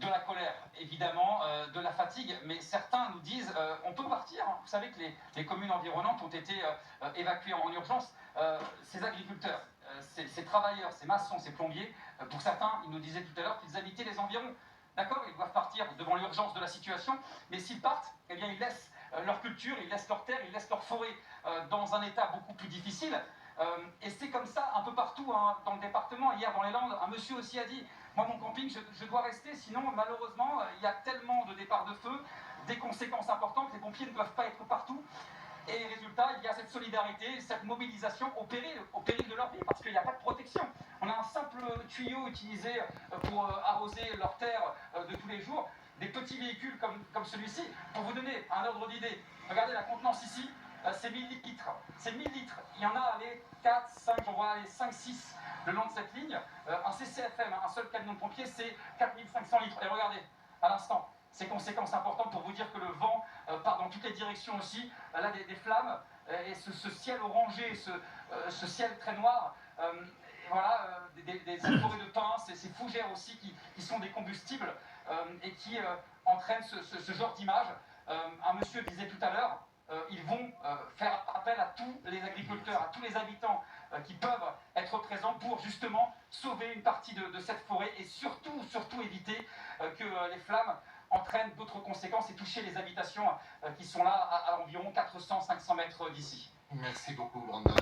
de la colère, évidemment, de la fatigue, mais certains nous disent on peut partir. Vous savez que les communes environnantes ont été évacuées en urgence. Ces agriculteurs, ces travailleurs, ces maçons, ces plombiers, pour certains, ils nous disaient tout à l'heure qu'ils habitaient les environs. D'accord, ils doivent partir devant l'urgence de la situation, mais s'ils partent, eh bien, ils laissent leur culture, ils laissent leur terre, ils laissent leur forêt dans un état beaucoup plus difficile. Et c'est comme ça un peu partout hein, dans le département. Hier dans les Landes, un monsieur aussi a dit moi mon camping je dois rester, sinon malheureusement il y a tellement de départs de feu, des conséquences importantes, les pompiers ne peuvent pas être partout. Et résultat, il y a cette solidarité, cette mobilisation au péril de leur vie, parce qu'il n'y a pas de protection. On a un simple tuyau utilisé pour arroser leurs terres de tous les jours, des petits véhicules comme celui-ci. Pour vous donner un ordre d'idée, regardez la contenance ici, c'est 1000 litres. C'est 1000 litres. Il y en a les 4, 5, j'en vois les 5, 6 le long de cette ligne. Un CCFM, un seul camion de pompier, c'est 4500 litres. Et regardez, à l'instant, ces conséquences importantes pour vous dire que le vent part dans toutes les directions aussi. Là, des flammes et ce ciel orangé, ce ciel très noir. Et voilà, des forêts de pins, ces fougères aussi qui sont des combustibles et qui entraînent ce genre d'image. Un monsieur disait tout à l'heure, ils vont faire appel à tous les agriculteurs, à tous les habitants qui peuvent être présents pour justement sauver une partie de cette forêt et surtout éviter que les flammes entraînent d'autres conséquences et toucher les habitations qui sont là à environ 400-500 mètres d'ici. Merci beaucoup Brandon.